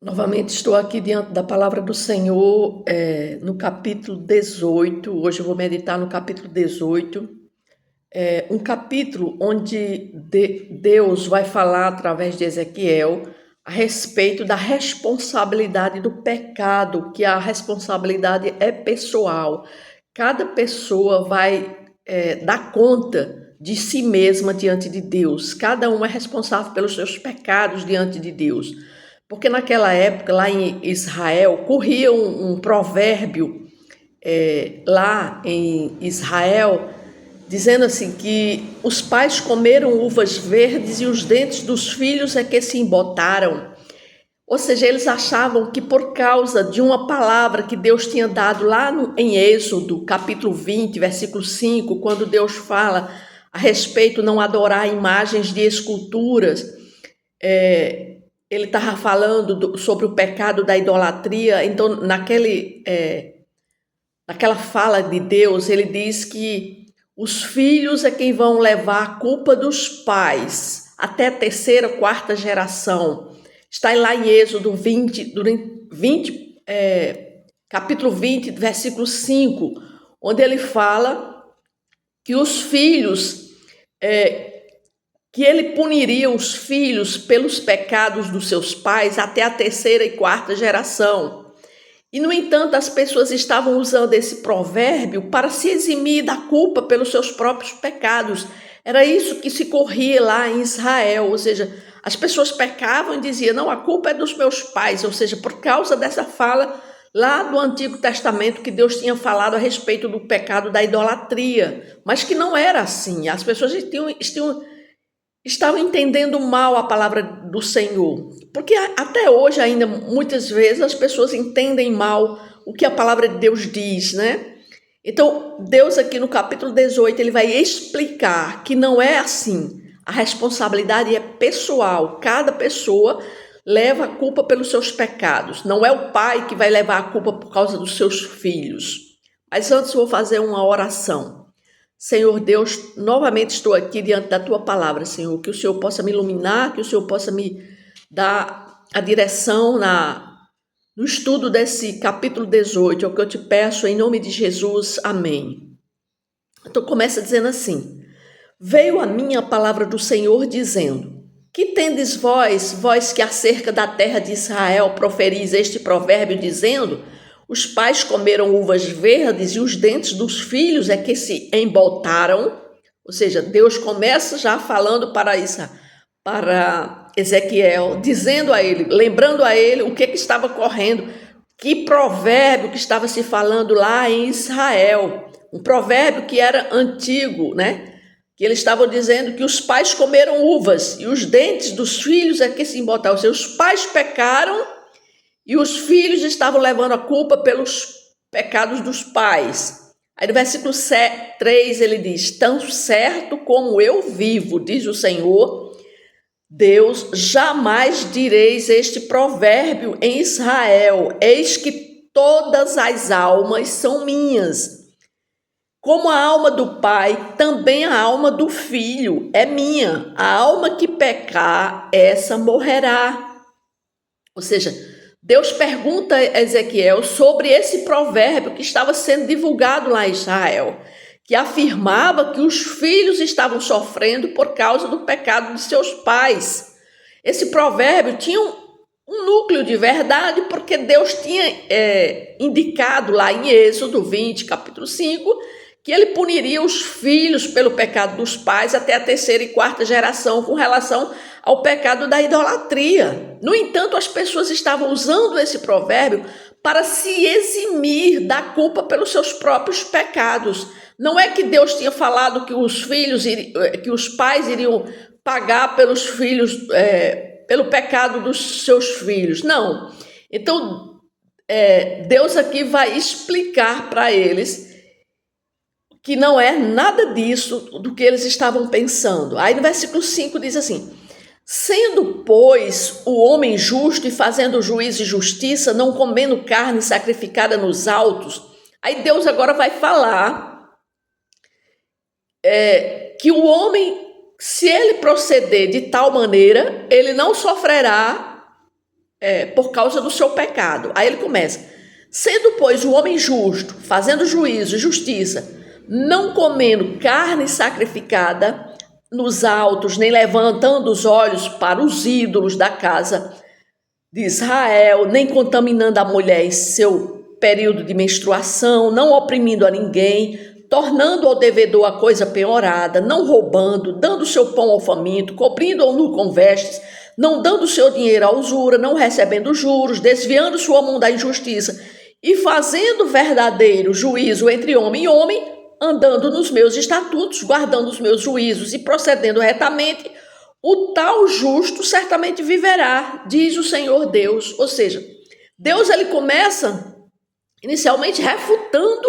Novamente estou aqui diante da palavra do Senhor, no capítulo 18. Hoje eu vou meditar no capítulo 18. Um capítulo onde Deus vai falar através de Ezequiel a respeito da responsabilidade do pecado, que a responsabilidade é pessoal. Cada pessoa vai dar conta de si mesma diante de Deus. Cada um é responsável pelos seus pecados diante de Deus. Porque naquela época, lá em Israel, corria um provérbio lá em Israel, dizendo assim que os pais comeram uvas verdes e os dentes dos filhos é que se embotaram. Ou seja, eles achavam que por causa de uma palavra que Deus tinha dado lá em Êxodo, capítulo 20, versículo 5, quando Deus fala a respeito de não adorar imagens de esculturas, ele estava falando sobre o pecado da idolatria. Então, naquela fala de Deus, ele diz que os filhos é quem vão levar a culpa dos pais até a terceira, quarta geração. Está lá em Êxodo 20, capítulo 20, versículo 5, onde ele fala que os filhos, que ele puniria os filhos pelos pecados dos seus pais até a terceira e quarta geração. E, no entanto, as pessoas estavam usando esse provérbio para se eximir da culpa pelos seus próprios pecados. Era isso que se corria lá em Israel, ou seja, as pessoas pecavam e diziam, não, a culpa é dos meus pais, ou seja, por causa dessa fala lá do Antigo Testamento que Deus tinha falado a respeito do pecado da idolatria, mas que não era assim. As pessoas estavam entendendo mal a palavra do Senhor, porque até hoje ainda muitas vezes as pessoas entendem mal o que a palavra de Deus diz, né? Então, Deus aqui no capítulo 18, ele vai explicar que não é assim. A responsabilidade é pessoal, cada pessoa leva a culpa pelos seus pecados. Não é o pai que vai levar a culpa por causa dos seus filhos. Mas antes eu vou fazer uma oração. Senhor Deus, novamente estou aqui diante da tua palavra, Senhor, que o Senhor possa me iluminar, que o Senhor possa me dar a direção no estudo desse capítulo 18, é o que eu te peço em nome de Jesus, amém. Então começa dizendo assim, veio a mim a palavra do Senhor dizendo, que tendes vós que acerca da terra de Israel proferis este provérbio dizendo, os pais comeram uvas verdes e os dentes dos filhos é que se embotaram. Ou seja, Deus começa já falando para Ezequiel, dizendo a ele, lembrando a ele o que estava correndo, que provérbio que estava se falando lá em Israel. Um provérbio que era antigo, né? Que eles estavam dizendo que os pais comeram uvas e os dentes dos filhos é que se embotaram. Ou seja, os pais pecaram e os filhos estavam levando a culpa pelos pecados dos pais. Aí no versículo 3 ele diz, tão certo como eu vivo, diz o Senhor, Deus, jamais direis este provérbio em Israel, eis que todas as almas são minhas. Como a alma do pai, também a alma do filho é minha. A alma que pecar, essa morrerá. Ou seja, Deus pergunta a Ezequiel sobre esse provérbio que estava sendo divulgado lá em Israel, que afirmava que os filhos estavam sofrendo por causa do pecado de seus pais. Esse provérbio tinha um núcleo de verdade, porque Deus tinha indicado lá em Êxodo 20, capítulo 5, que ele puniria os filhos pelo pecado dos pais até a terceira e quarta geração com relação ao pecado da idolatria. No entanto, as pessoas estavam usando esse provérbio para se eximir da culpa pelos seus próprios pecados. Não é que Deus tinha falado que que os pais iriam pagar pelos filhos, pelo pecado dos seus filhos. Não. Então, Deus aqui vai explicar para eles que não é nada disso do que eles estavam pensando. Aí no versículo 5 diz assim, sendo, pois, o homem justo e fazendo juízo e justiça, não comendo carne sacrificada nos altos. Aí Deus agora vai falar que o homem, se ele proceder de tal maneira, ele não sofrerá por causa do seu pecado. Aí ele começa: sendo, pois, o homem justo, fazendo juízo e justiça, não comendo carne sacrificada nos altos, nem levantando os olhos para os ídolos da casa de Israel, nem contaminando a mulher em seu período de menstruação, não oprimindo a ninguém, tornando ao devedor a coisa penhorada, não roubando, dando seu pão ao faminto, cobrindo-o nu com vestes, não dando seu dinheiro à usura, não recebendo juros, desviando sua mão da injustiça e fazendo verdadeiro juízo entre homem e homem, andando nos meus estatutos, guardando os meus juízos e procedendo retamente, o tal justo certamente viverá, diz o Senhor Deus. Ou seja, Deus ele começa inicialmente refutando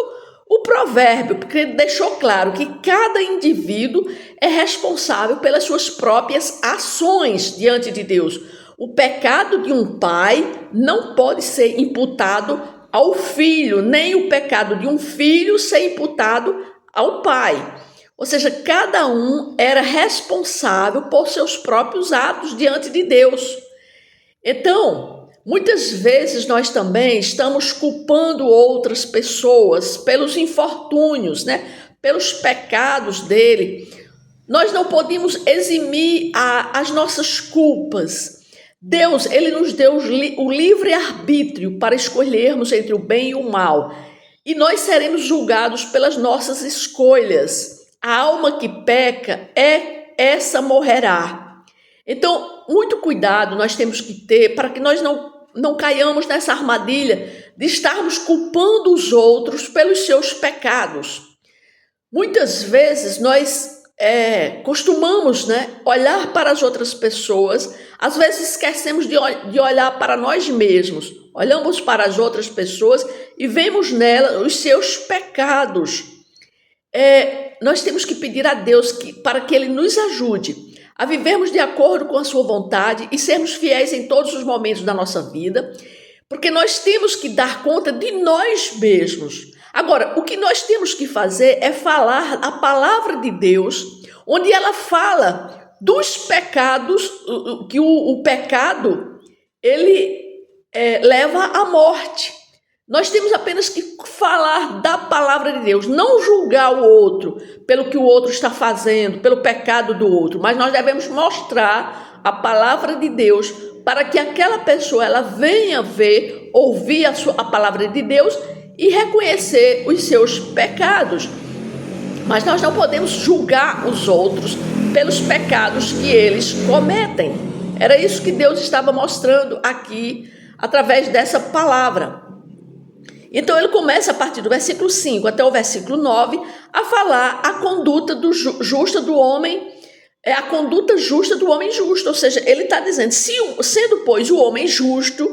o provérbio, porque ele deixou claro que cada indivíduo é responsável pelas suas próprias ações diante de Deus. O pecado de um pai não pode ser imputado ao filho, nem o pecado de um filho ser imputado ao pai. Ou seja, cada um era responsável por seus próprios atos diante de Deus. Então, muitas vezes nós também estamos culpando outras pessoas pelos infortúnios, pelos pecados dele. Nós não podemos eximir as nossas culpas. Deus, ele nos deu o livre-arbítrio para escolhermos entre o bem e o mal. E nós seremos julgados pelas nossas escolhas. A alma que peca, essa morrerá. Então, muito cuidado nós temos que ter para que nós não caiamos nessa armadilha de estarmos culpando os outros pelos seus pecados. Muitas vezes nós costumamos olhar para as outras pessoas, às vezes esquecemos de olhar para nós mesmos, olhamos para as outras pessoas e vemos nelas os seus pecados. Nós temos que pedir a Deus para que Ele nos ajude a vivermos de acordo com a sua vontade e sermos fiéis em todos os momentos da nossa vida, porque nós temos que dar conta de nós mesmos. Agora, o que nós temos que fazer é falar a palavra de Deus, onde ela fala dos pecados, que o pecado, ele leva à morte. Nós temos apenas que falar da palavra de Deus, não julgar o outro pelo que o outro está fazendo, pelo pecado do outro, mas nós devemos mostrar a palavra de Deus para que aquela pessoa ela venha ver, ouvir a palavra de Deus e reconhecer os seus pecados. Mas nós não podemos julgar os outros pelos pecados que eles cometem. Era isso que Deus estava mostrando aqui através dessa palavra. Então ele começa a partir do versículo 5 até o versículo 9 a falar a conduta justa do homem, a conduta justa do homem justo. Ou seja, ele está dizendo, sendo pois o homem justo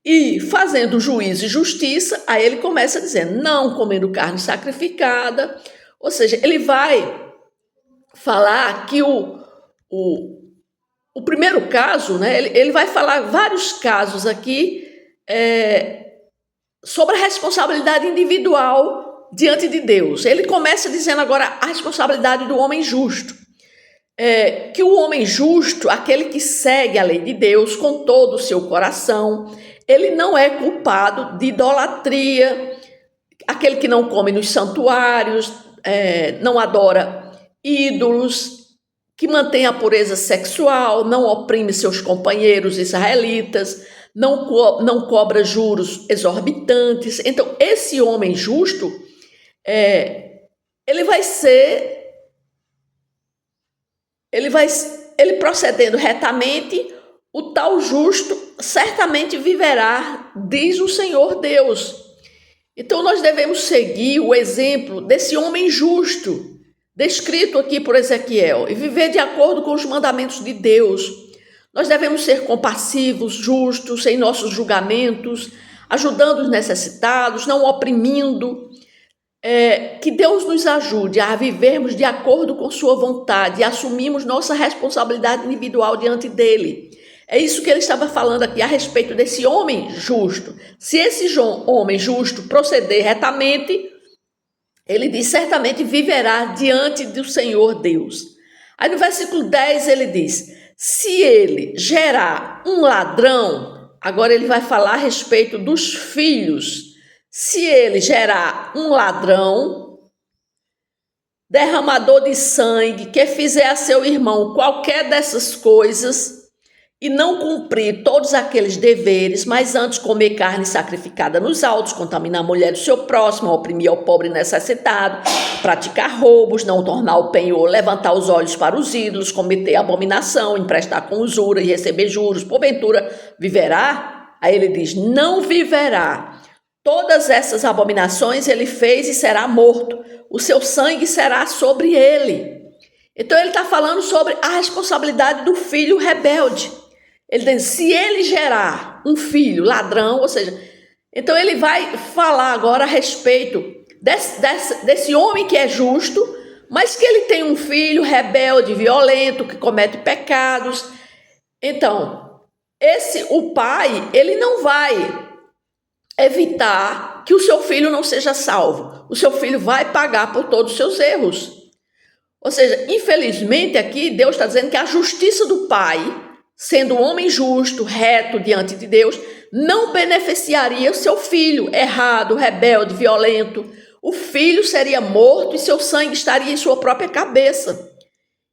e fazendo juízo e justiça, aí ele começa dizendo, não comendo carne sacrificada. Ou seja, ele vai falar que o primeiro caso, ele vai falar vários casos aqui sobre a responsabilidade individual diante de Deus. Ele começa dizendo agora a responsabilidade do homem justo. Que o homem justo, aquele que segue a lei de Deus com todo o seu coração, ele não é culpado de idolatria, aquele que não come nos santuários, não adora ídolos, que mantém a pureza sexual, não oprime seus companheiros israelitas, não cobra juros exorbitantes. Então, esse homem justo, ele procedendo retamente, o tal justo certamente viverá, diz o Senhor Deus. Então, nós devemos seguir o exemplo desse homem justo, descrito aqui por Ezequiel, e viver de acordo com os mandamentos de Deus. Nós devemos ser compassivos, justos em nossos julgamentos, ajudando os necessitados, não oprimindo. Que Deus nos ajude a vivermos de acordo com sua vontade e assumirmos nossa responsabilidade individual diante dele. É isso que ele estava falando aqui a respeito desse homem justo. Se esse homem justo proceder retamente, ele diz, certamente viverá diante do Senhor Deus. Aí no versículo 10 ele diz, se ele gerar um ladrão, Agora ele vai falar a respeito dos filhos. Se ele gerar um ladrão, derramador de sangue, que fizer a seu irmão qualquer dessas coisas e não cumprir todos aqueles deveres, mas antes comer carne sacrificada nos altos, contaminar a mulher do seu próximo, oprimir ao pobre necessitado, praticar roubos, não tornar o penhor, levantar os olhos para os ídolos, cometer abominação, emprestar com usura e receber juros, porventura viverá? Aí ele diz, não viverá. Todas essas abominações ele fez e será morto. O seu sangue será sobre ele. Então ele está falando sobre a responsabilidade do filho rebelde. Ele diz, se ele gerar um filho ladrão, ou seja, então ele vai falar agora a respeito desse homem que é justo, mas que ele tem um filho rebelde, violento, que comete pecados. Então, o pai, ele não vai evitar que o seu filho não seja salvo. O seu filho vai pagar por todos os seus erros. Ou seja, infelizmente aqui Deus está dizendo que a justiça do pai, sendo um homem justo, reto diante de Deus, não beneficiaria o seu filho errado, rebelde, violento. O filho seria morto e seu sangue estaria em sua própria cabeça.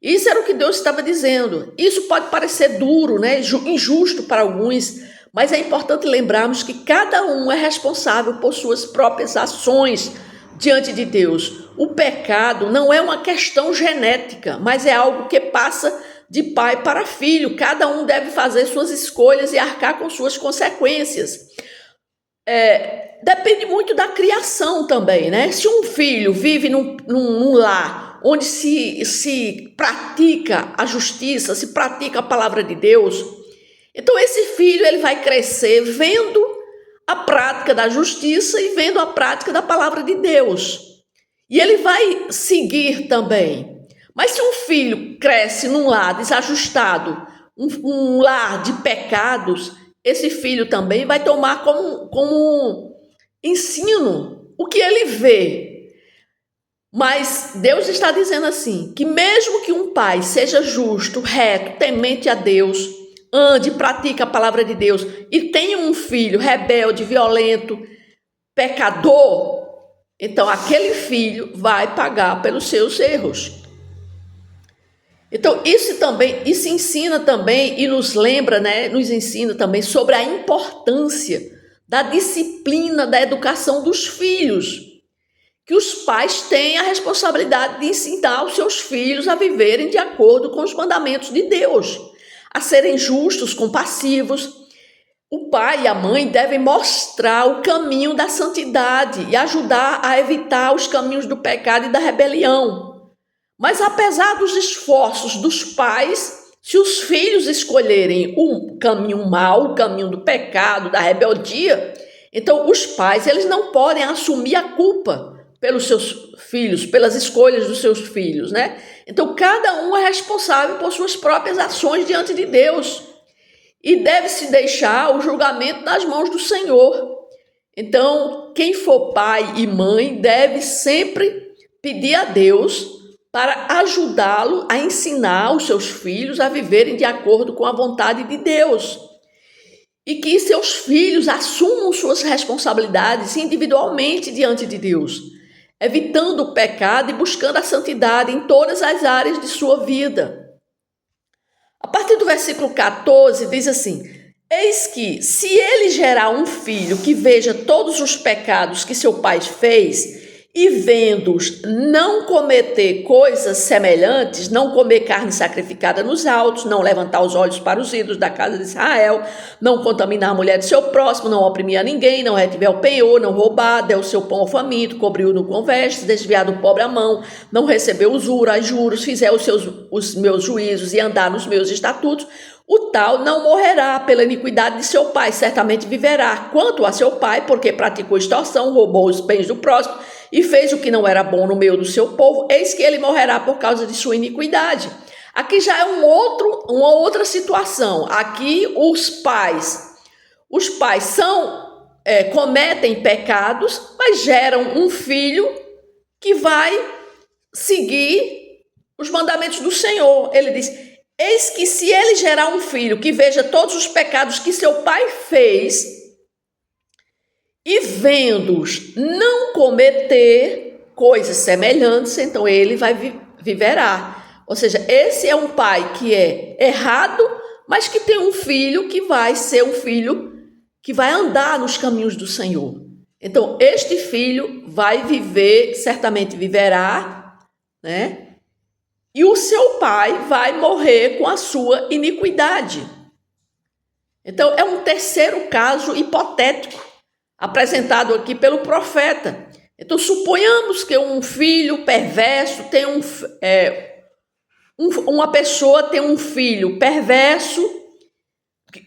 Isso era o que Deus estava dizendo. Isso pode parecer duro, né? Injusto para alguns, mas é importante lembrarmos que cada um é responsável por suas próprias ações diante de Deus. O pecado não é uma questão genética, mas é algo que passa de pai para filho. Cada um deve fazer suas escolhas e arcar com suas consequências. Depende muito da criação também, né? Se um filho vive num lar onde se pratica a justiça, se pratica a palavra de Deus, então esse filho ele vai crescer vendo a prática da justiça e vendo a prática da palavra de Deus. E ele vai seguir também. Mas se um filho cresce num lar desajustado, um lar de pecados, esse filho também vai tomar como ensino o que ele vê. Mas Deus está dizendo assim, que mesmo que um pai seja justo, reto, temente a Deus, ande, pratique a palavra de Deus e tenha um filho rebelde, violento, pecador, então aquele filho vai pagar pelos seus erros. Então isso ensina também e nos lembra, né, nos ensina também sobre a importância da disciplina da educação dos filhos, que os pais têm a responsabilidade de ensinar os seus filhos a viverem de acordo com os mandamentos de Deus, a serem justos, compassivos. O pai e a mãe devem mostrar o caminho da santidade e ajudar a evitar os caminhos do pecado e da rebelião. Mas apesar dos esforços dos pais, se os filhos escolherem o caminho mau, o caminho do pecado, da rebeldia, então os pais eles não podem assumir a culpa pelos seus filhos, pelas escolhas dos seus filhos, né? Então cada um é responsável por suas próprias ações diante de Deus e deve-se deixar o julgamento nas mãos do Senhor. Então quem for pai e mãe deve sempre pedir a Deus para ajudá-lo a ensinar os seus filhos a viverem de acordo com a vontade de Deus. E que seus filhos assumam suas responsabilidades individualmente diante de Deus, evitando o pecado e buscando a santidade em todas as áreas de sua vida. A partir do versículo 14 diz assim, eis que se ele gerar um filho que veja todos os pecados que seu pai fez, e vendo-os não cometer coisas semelhantes, não comer carne sacrificada nos altos, não levantar os olhos para os ídolos da casa de Israel, não contaminar a mulher do seu próximo, não oprimir a ninguém, não retiver o penhor, não roubar, der o seu pão ao faminto, cobriu-no com vestes, desviar do pobre a mão, não receber usura, juros, fizer os meus juízos e andar nos meus estatutos, o tal não morrerá pela iniquidade de seu pai, certamente viverá. Quanto a seu pai, porque praticou extorsão, roubou os bens do próximo e fez o que não era bom no meio do seu povo, eis que ele morrerá por causa de sua iniquidade. Aqui já é uma outra situação. Aqui os pais cometem pecados, mas geram um filho que vai seguir os mandamentos do Senhor. Ele diz, Eis que se ele gerar um filho que veja todos os pecados que seu pai fez, e vendo-os não cometer coisas semelhantes, então ele viverá. Ou seja, esse é um pai que é errado, mas que tem um filho que vai ser um filho que vai andar nos caminhos do Senhor. Então, este filho vai viver, certamente viverá, né? E o seu pai vai morrer com a sua iniquidade. Então, é um terceiro caso hipotético apresentado aqui pelo profeta. Então, suponhamos que um filho perverso tem uma pessoa tem um filho perverso,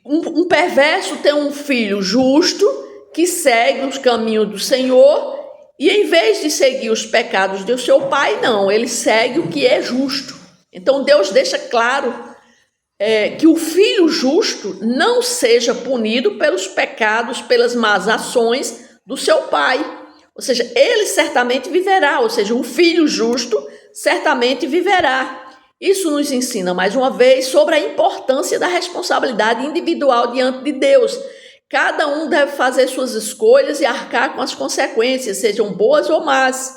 um perverso tem um filho justo que segue os caminhos do Senhor e, em vez de seguir os pecados do seu pai, não, ele segue o que é justo. Então, Deus deixa claro que o filho justo não seja punido pelos pecados, pelas más ações do seu pai. Ou seja, ele certamente viverá, ou seja, um filho justo certamente viverá. Isso nos ensina, mais uma vez, sobre a importância da responsabilidade individual diante de Deus. Cada um deve fazer suas escolhas e arcar com as consequências, sejam boas ou más.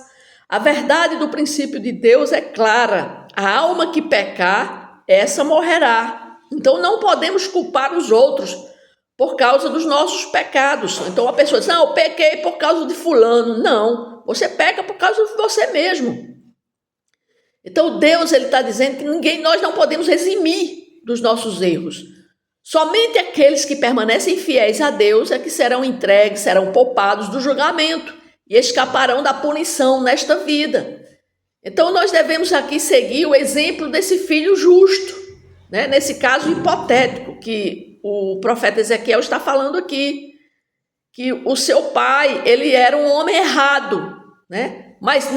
A verdade do princípio de Deus é clara. A alma que pecar, essa morrerá. Então não podemos culpar os outros por causa dos nossos pecados. Então a pessoa diz, não, eu pequei por causa de fulano. Não, você peca por causa de você mesmo. Então Deus está dizendo que nós não podemos eximir dos nossos erros. Somente aqueles que permanecem fiéis a Deus é que serão entregues, serão poupados do julgamento e escaparão da punição nesta vida. Então nós devemos aqui seguir o exemplo desse filho justo, né? Nesse caso hipotético que o profeta Ezequiel está falando aqui, que o seu pai, ele era um homem errado, né? Mas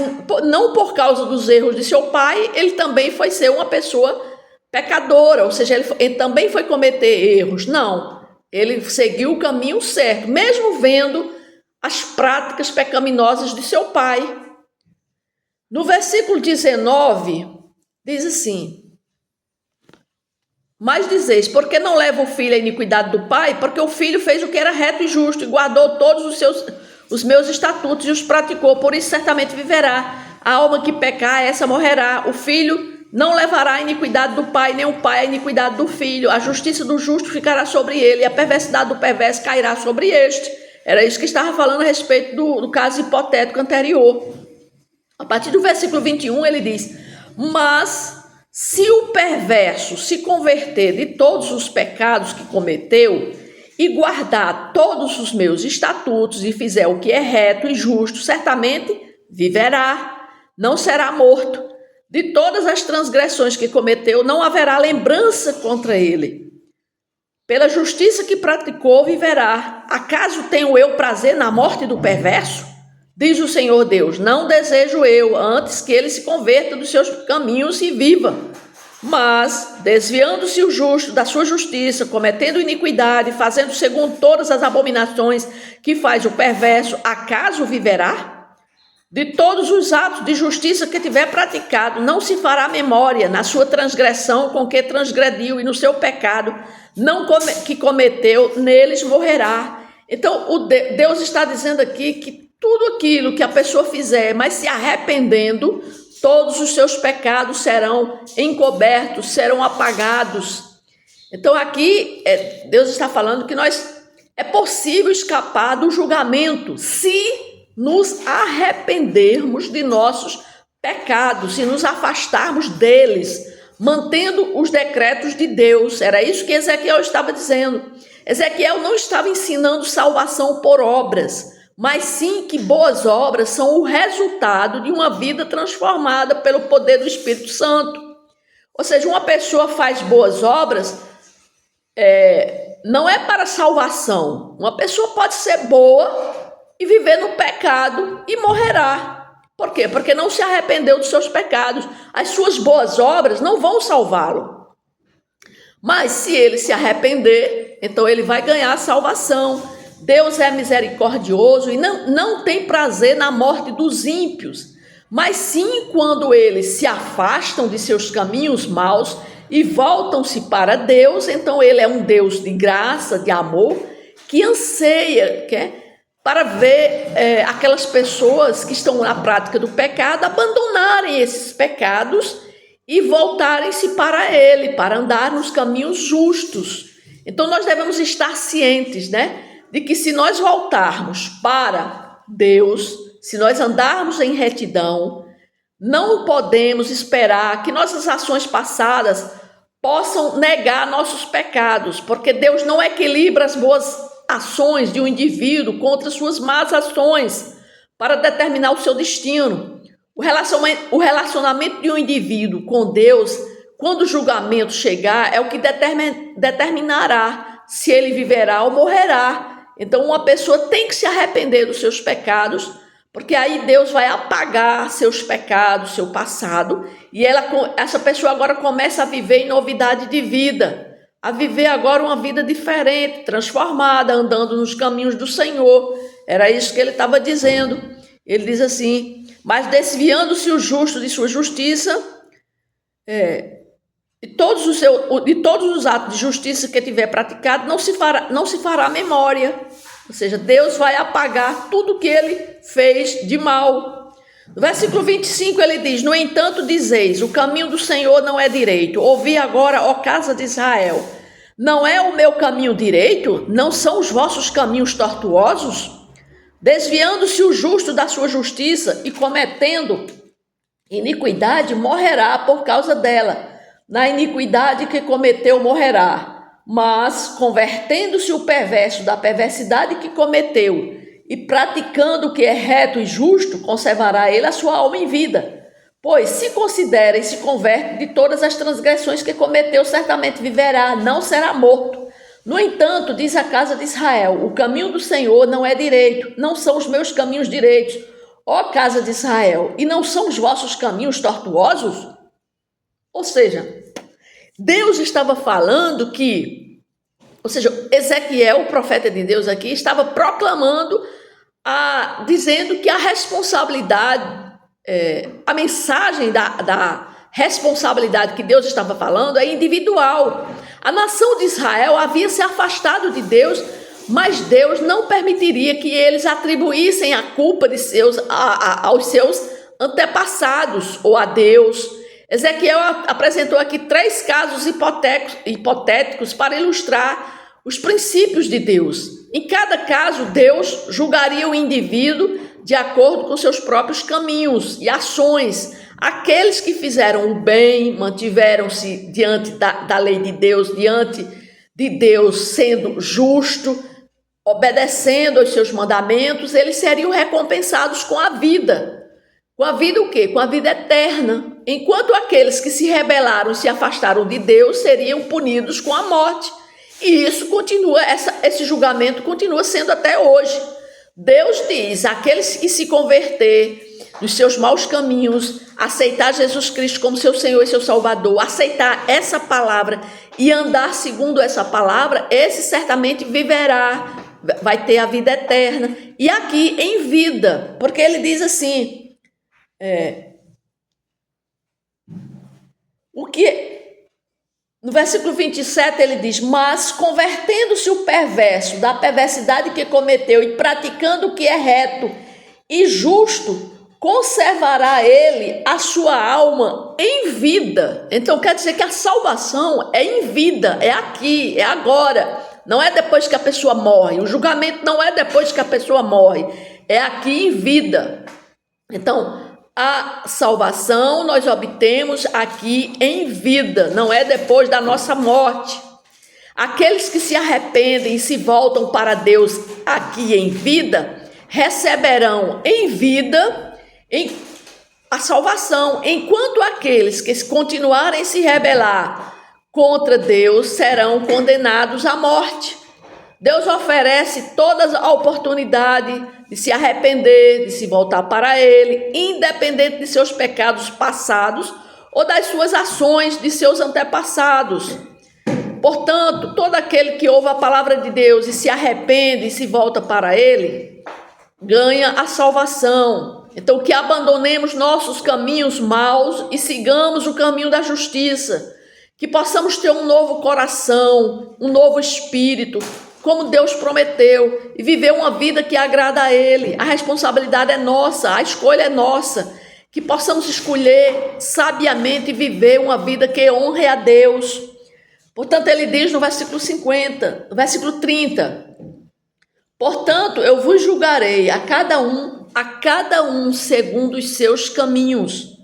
não por causa dos erros de seu pai, ele também foi ser uma pessoa pecadora, ou seja, ele também foi cometer erros. Não, ele seguiu o caminho certo, mesmo vendo as práticas pecaminosas de seu pai. No versículo 19, diz assim, mas dizeis, por que não leva o filho à iniquidade do pai? Porque o filho fez o que era reto e justo e guardou todos os meus estatutos e os praticou, por isso certamente viverá. A alma que pecar, essa morrerá. O filho não levará a iniquidade do pai, nem o pai a iniquidade do filho. A justiça do justo ficará sobre ele, e a perversidade do perverso cairá sobre este. Era isso que estava falando a respeito do caso hipotético anterior. A partir do versículo 21, ele diz, mas se o perverso se converter de todos os pecados que cometeu e guardar todos os meus estatutos e fizer o que é reto e justo, certamente viverá, não será morto. De todas as transgressões que cometeu, não haverá lembrança contra ele. Pela justiça que praticou, viverá. Acaso tenho eu prazer na morte do perverso? Diz o Senhor Deus, não desejo eu, antes que ele se converta dos seus caminhos e viva. Mas, desviando-se o justo da sua justiça, cometendo iniquidade, fazendo segundo todas as abominações que faz o perverso, acaso viverá? De todos os atos de justiça que tiver praticado, não se fará memória na sua transgressão com que transgrediu e no seu pecado que cometeu, neles morrerá. Então, Deus está dizendo aqui que tudo aquilo que a pessoa fizer, mas se arrependendo, todos os seus pecados serão encobertos, serão apagados. Então aqui Deus está falando que é possível escapar do julgamento se nos arrependermos de nossos pecados, se nos afastarmos deles, mantendo os decretos de Deus. Era isso que Ezequiel estava dizendo. Ezequiel não estava ensinando salvação por obras, mas sim que boas obras são o resultado de uma vida transformada pelo poder do Espírito Santo. Ou seja, uma pessoa faz boas obras, não é para salvação. Uma pessoa pode ser boa e viver no pecado e morrerá. Por quê? Porque não se arrependeu dos seus pecados. As suas boas obras não vão salvá-lo. Mas se ele se arrepender, então ele vai ganhar a salvação. Deus é misericordioso e não tem prazer na morte dos ímpios, mas sim quando eles se afastam de seus caminhos maus e voltam-se para Deus. Então ele é um Deus de graça, de amor, que anseia, para ver aquelas pessoas que estão na prática do pecado abandonarem esses pecados e voltarem-se para ele, para andar nos caminhos justos. Então nós devemos estar cientes, de que se nós voltarmos para Deus, se nós andarmos em retidão, não podemos esperar que nossas ações passadas possam negar nossos pecados, porque Deus não equilibra as boas ações de um indivíduo contra suas más ações para determinar o seu destino. O relacionamento de um indivíduo com Deus, quando o julgamento chegar, é o que determinará se ele viverá ou morrerá. Então uma pessoa tem que se arrepender dos seus pecados, porque aí Deus vai apagar seus pecados, seu passado, e essa pessoa agora começa a viver em novidade de vida, a viver agora uma vida diferente, transformada, andando nos caminhos do Senhor. Era isso que ele estava dizendo. Ele diz assim: mas desviando-se o justo de sua justiça, de todos os atos de justiça que tiver praticado, não se fará memória. Ou seja, Deus vai apagar tudo que ele fez de mal. No versículo 25 ele diz: no entanto dizeis, o caminho do Senhor não é direito. Ouvi agora, ó casa de Israel, não é o meu caminho direito? Não são os vossos caminhos tortuosos? Desviando-se o justo da sua justiça e cometendo iniquidade, morrerá por causa dela. Na iniquidade que cometeu, morrerá. Mas, convertendo-se o perverso da perversidade que cometeu e praticando o que é reto e justo, conservará ele a sua alma em vida. Pois, se considera e se converte de todas as transgressões que cometeu, certamente viverá, não será morto. No entanto, diz a casa de Israel, o caminho do Senhor não é direito, não são os meus caminhos direitos, ó casa de Israel, e não são os vossos caminhos tortuosos? Ou seja, Deus estava falando Ezequiel, o profeta de Deus aqui, estava proclamando, dizendo que a responsabilidade, a mensagem da responsabilidade que Deus estava falando é individual. A nação de Israel havia se afastado de Deus, mas Deus não permitiria que eles atribuíssem a culpa aos seus antepassados ou a Deus. Ezequiel apresentou aqui 3 casos hipotéticos para ilustrar os princípios de Deus. Em cada caso, Deus julgaria o indivíduo de acordo com seus próprios caminhos e ações. Aqueles que fizeram o bem, mantiveram-se diante da lei de Deus, diante de Deus sendo justo, obedecendo aos seus mandamentos, eles seriam recompensados com a vida. Com a vida o quê? Com a vida eterna. Enquanto aqueles que se rebelaram e se afastaram de Deus seriam punidos com a morte. E isso continua, esse julgamento continua sendo até hoje. Deus diz, aqueles que se converter dos seus maus caminhos, aceitar Jesus Cristo como seu Senhor e seu Salvador, aceitar essa palavra e andar segundo essa palavra, esse certamente viverá, vai ter a vida eterna. E aqui em vida, porque ele diz assim, no versículo 27 ele diz, mas convertendo-se o perverso da perversidade que cometeu e praticando o que é reto e justo, conservará ele a sua alma em vida. Então quer dizer que a salvação é em vida, é aqui, é agora, não é depois que a pessoa morre. O julgamento não é depois que a pessoa morre, é aqui em vida. Então a salvação nós obtemos aqui em vida, não é depois da nossa morte. Aqueles que se arrependem e se voltam para Deus aqui em vida, receberão em vida a salvação, enquanto aqueles que continuarem a se rebelar contra Deus serão condenados à morte. Deus oferece toda a oportunidade de se arrepender, de se voltar para Ele, independente de seus pecados passados ou das suas ações de seus antepassados. Portanto, todo aquele que ouve a palavra de Deus e se arrepende e se volta para Ele, ganha a salvação. Então, que abandonemos nossos caminhos maus e sigamos o caminho da justiça. que possamos ter um novo coração, um novo espírito, como Deus prometeu, e viver uma vida que agrada a Ele. A responsabilidade é nossa, a escolha é nossa, que possamos escolher sabiamente e viver uma vida que honre a Deus. Portanto, ele diz no versículo 50, no versículo 30, portanto, eu vos julgarei a cada um segundo os seus caminhos.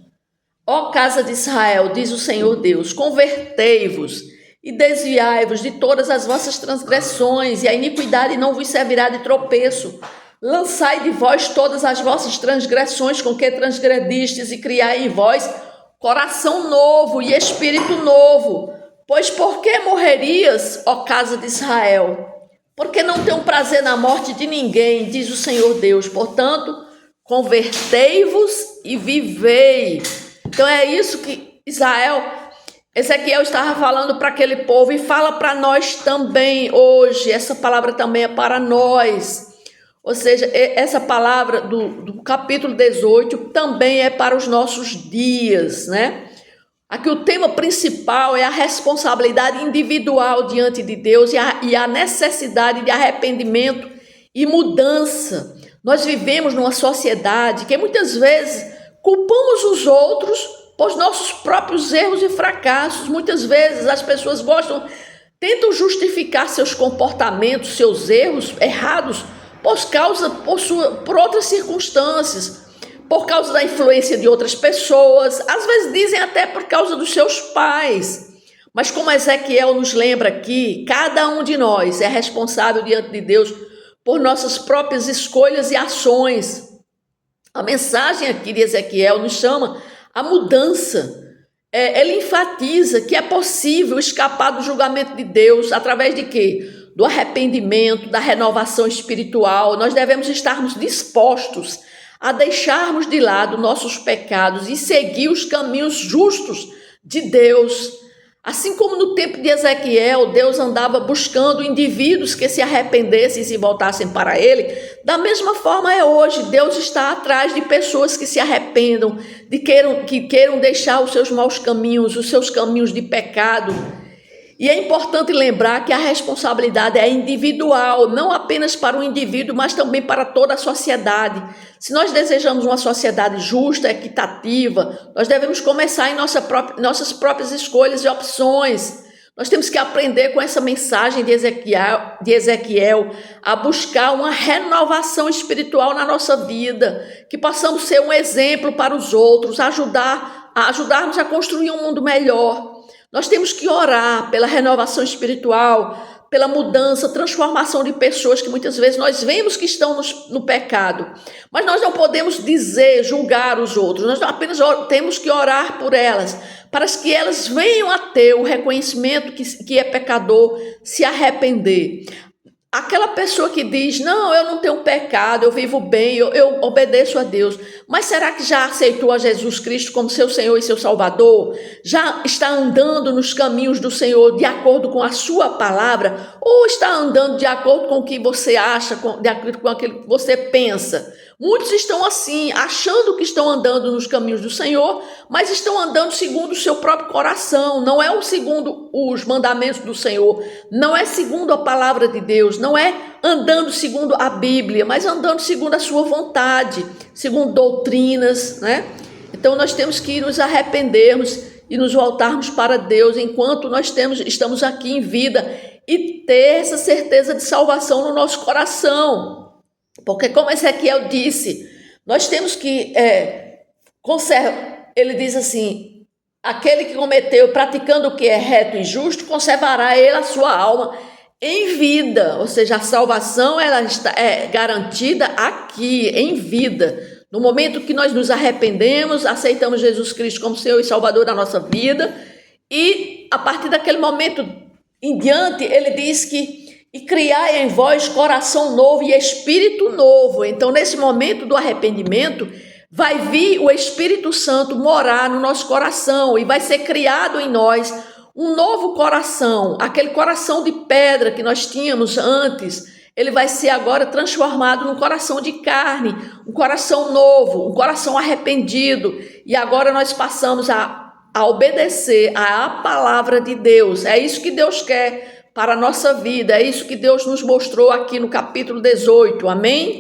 Ó casa de Israel, diz o Senhor Deus, convertei-vos e desviai-vos de todas as vossas transgressões, e a iniquidade não vos servirá de tropeço. Lançai de vós todas as vossas transgressões com que transgredistes, e criai em vós coração novo e espírito novo. Pois por que morrerias, ó casa de Israel? Porque não tenho prazer na morte de ninguém, diz o Senhor Deus. Portanto, convertei-vos e vivei. Então é isso que Ezequiel estava falando para aquele povo, e fala para nós também hoje. Essa palavra também é para nós. Ou seja, essa palavra do capítulo 18 também é para os nossos dias, né? Aqui o tema principal é a responsabilidade individual diante de Deus e a necessidade de arrependimento e mudança. Nós vivemos numa sociedade que muitas vezes culpamos os outros por nossos próprios erros e fracassos. Muitas vezes as pessoas tentam justificar seus comportamentos, seus erros errados por outras circunstâncias, por causa da influência de outras pessoas, às vezes dizem até por causa dos seus pais. Mas como Ezequiel nos lembra aqui, cada um de nós é responsável diante de Deus por nossas próprias escolhas e ações. A mensagem aqui de Ezequiel nos chama a mudança. Ele enfatiza que é possível escapar do julgamento de Deus através de quê? Do arrependimento, da renovação espiritual. Nós devemos estarmos dispostos a deixarmos de lado nossos pecados e seguir os caminhos justos de Deus. Assim como no tempo de Ezequiel, Deus andava buscando indivíduos que se arrependessem e se voltassem para Ele, da mesma forma é hoje. Deus está atrás de pessoas que se arrependam, que queiram deixar os seus maus caminhos, os seus caminhos de pecado. E é importante lembrar que a responsabilidade é individual, não apenas para o indivíduo, mas também para toda a sociedade. Se nós desejamos uma sociedade justa, equitativa, nós devemos começar em nossas próprias escolhas e opções. Nós temos que aprender com essa mensagem de Ezequiel a buscar uma renovação espiritual na nossa vida, que possamos ser um exemplo para os outros, ajudarmos a construir um mundo melhor. Nós temos que orar pela renovação espiritual, pela mudança, transformação de pessoas que muitas vezes nós vemos que estão no pecado. Mas nós não podemos julgar os outros, nós apenas temos que orar por elas, para que elas venham a ter o reconhecimento que é pecador, se arrepender. Aquela pessoa que diz, não, eu não tenho pecado, eu vivo bem, eu obedeço a Deus. Mas será que já aceitou a Jesus Cristo como seu Senhor e seu Salvador? Já está andando nos caminhos do Senhor de acordo com a sua palavra? Ou está andando de acordo com o que você acha, de acordo com aquilo que você pensa? Muitos estão assim, achando que estão andando nos caminhos do Senhor, mas estão andando segundo o seu próprio coração. Não é segundo os mandamentos do Senhor, não é segundo a palavra de Deus, não é andando segundo a Bíblia, mas andando segundo a sua vontade, segundo doutrinas, né? Então nós temos que nos arrependermos e nos voltarmos para Deus enquanto nós estamos aqui em vida e ter essa certeza de salvação no nosso coração. Porque como Ezequiel disse, nós temos que ele diz assim, aquele que cometeu, praticando o que é reto e justo, conservará ele a sua alma em vida. Ou seja, a salvação ela é garantida aqui, em vida. No momento que nós nos arrependemos, aceitamos Jesus Cristo como Senhor e Salvador da nossa vida, e a partir daquele momento em diante, ele diz que e criai em vós coração novo e espírito novo. Então, nesse momento do arrependimento, vai vir o Espírito Santo morar no nosso coração e vai ser criado em nós um novo coração. Aquele coração de pedra que nós tínhamos antes, ele vai ser agora transformado num coração de carne, um coração novo, um coração arrependido. E agora nós passamos a a obedecer à palavra de Deus. É isso que Deus quer para a nossa vida, é isso que Deus nos mostrou aqui no capítulo 18, amém?